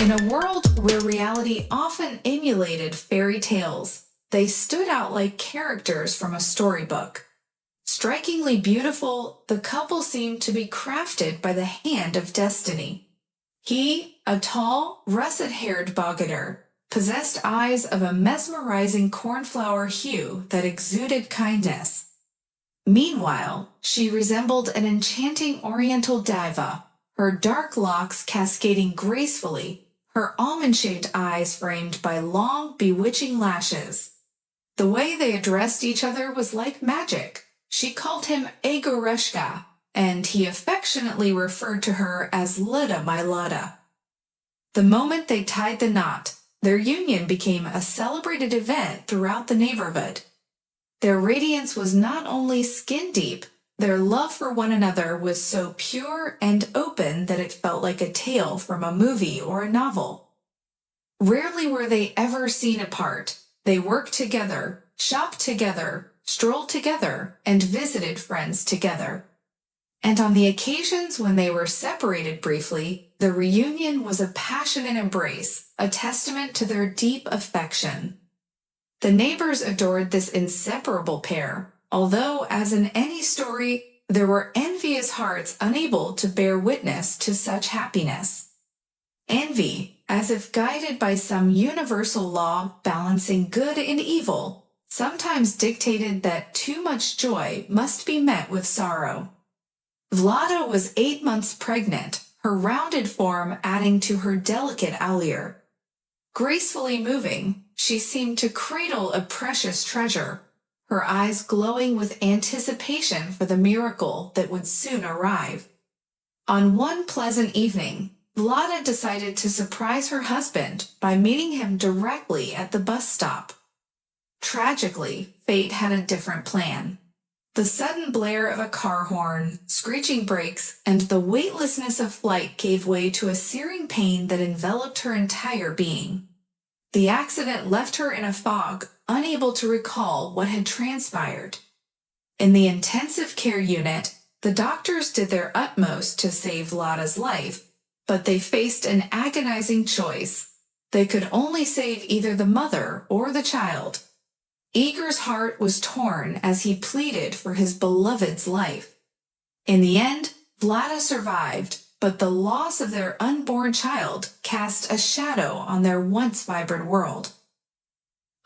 In a world where reality often emulated fairy tales, they stood out like characters from a storybook. Strikingly beautiful, the couple seemed to be crafted by the hand of destiny. He, a tall, russet-haired Bogader, possessed eyes of a mesmerizing cornflower hue that exuded kindness. Meanwhile, she resembled an enchanting oriental diva, her dark locks cascading gracefully, her almond-shaped eyes framed by long, bewitching lashes. The way they addressed each other was like magic. She called him Egoreshka, and he affectionately referred to her as Leda my Lada. The moment they tied the knot, their union became a celebrated event throughout the neighborhood. Their radiance was not only skin-deep, their love for one another was so pure and open that it felt like a tale from a movie or a novel. Rarely were they ever seen apart. They worked together, shopped together, strolled together, and visited friends together. And on the occasions when they were separated briefly, the reunion was a passionate embrace, a testament to their deep affection. The neighbors adored this inseparable pair, although, as in any story, there were envious hearts unable to bear witness to such happiness. Envy, as if guided by some universal law balancing good and evil, sometimes dictated that too much joy must be met with sorrow. Vlada was 8 months pregnant, her rounded form adding to her delicate allure. Gracefully moving, she seemed to cradle a precious treasure, her eyes glowing with anticipation for the miracle that would soon arrive. On one pleasant evening, Vlada decided to surprise her husband by meeting him directly at the bus stop. Tragically, fate had a different plan. The sudden blare of a car horn, screeching brakes, and the weightlessness of flight gave way to a searing pain that enveloped her entire being. The accident left her in a fog, unable to recall what had transpired. In the intensive care unit, the doctors did their utmost to save Vlada's life, but they faced an agonizing choice. They could only save either the mother or the child. Igor's heart was torn as he pleaded for his beloved's life. In the end, Vlada survived, but the loss of their unborn child cast a shadow on their once vibrant world.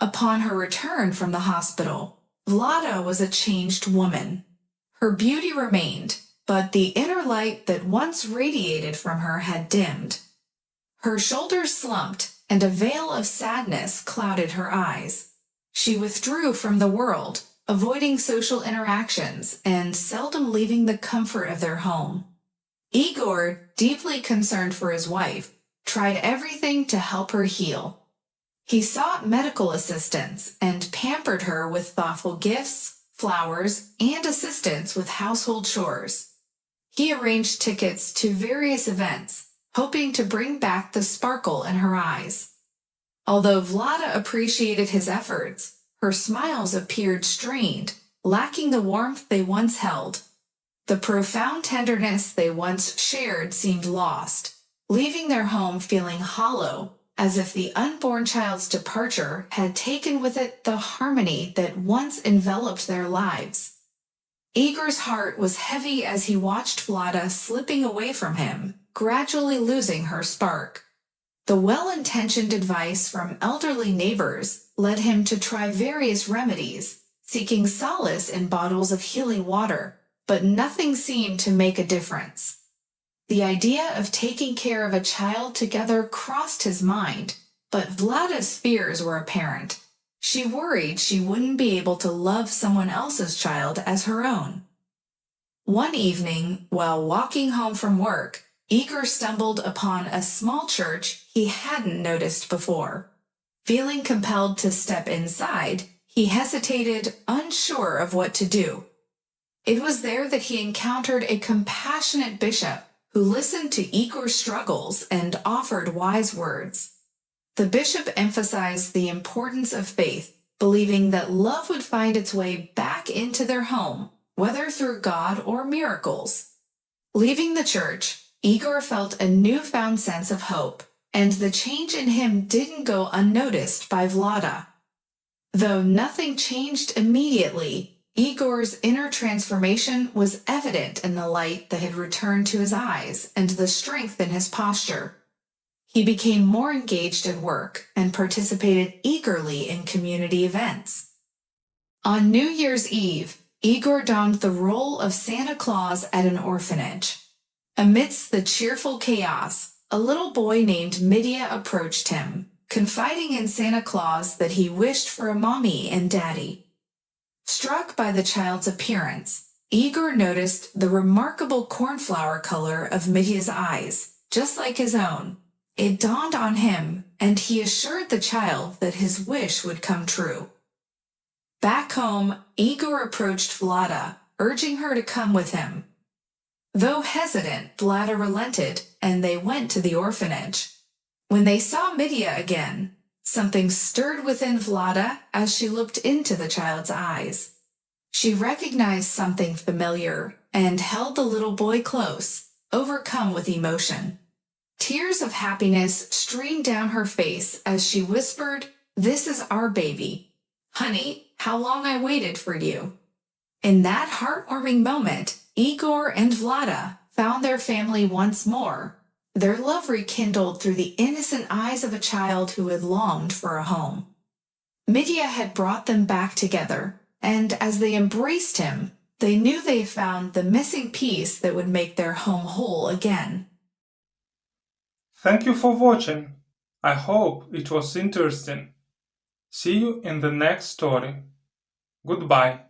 Upon her return from the hospital, Vlada was a changed woman. Her beauty remained, but the inner light that once radiated from her had dimmed. Her shoulders slumped, and a veil of sadness clouded her eyes. She withdrew from the world, avoiding social interactions and seldom leaving the comfort of their home. Igor, deeply concerned for his wife, tried everything to help her heal. He sought medical assistance and pampered her with thoughtful gifts, flowers, and assistance with household chores. He arranged tickets to various events, hoping to bring back the sparkle in her eyes. Although Vlada appreciated his efforts, her smiles appeared strained, lacking the warmth they once held. The profound tenderness they once shared seemed lost, leaving their home feeling hollow, as if the unborn child's departure had taken with it the harmony that once enveloped their lives. Igor's heart was heavy as he watched Vlada slipping away from him, gradually losing her spark. The well-intentioned advice from elderly neighbors led him to try various remedies, seeking solace in bottles of healing water, but nothing seemed to make a difference. The idea of taking care of a child together crossed his mind, but Vlada's fears were apparent. She worried she wouldn't be able to love someone else's child as her own. One evening, while walking home from work, Igor stumbled upon a small church he hadn't noticed before. Feeling compelled to step inside, he hesitated, unsure of what to do. It was there that he encountered a compassionate bishop who listened to Igor's struggles and offered wise words. The bishop emphasized the importance of faith, believing that love would find its way back into their home, whether through God or miracles. Leaving the church, Igor felt a newfound sense of hope, and the change in him didn't go unnoticed by Vlada. Though nothing changed immediately, Igor's inner transformation was evident in the light that had returned to his eyes and the strength in his posture. He became more engaged at work and participated eagerly in community events. On New Year's Eve, Igor donned the role of Santa Claus at an orphanage. Amidst the cheerful chaos, a little boy named Mitya approached him, confiding in Santa Claus that he wished for a mommy and daddy. Struck by the child's appearance, Igor noticed the remarkable cornflower color of Mitya's eyes, just like his own. It dawned on him, and he assured the child that his wish would come true. Back home, Igor approached Vlada, urging her to come with him. Though hesitant, Vlada relented, and they went to the orphanage. When they saw Mitya again, something stirred within Vlada as she looked into the child's eyes. She recognized something familiar and held the little boy close, overcome with emotion. Tears of happiness streamed down her face as she whispered, "This is our baby. Honey, how long I waited for you." In that heartwarming moment, Igor and Vlada found their family once more, their love rekindled through the innocent eyes of a child who had longed for a home. Mitya had brought them back together, and as they embraced him, they knew they found the missing piece that would make their home whole again. Thank you for watching. I hope it was interesting. See you in the next story. Goodbye.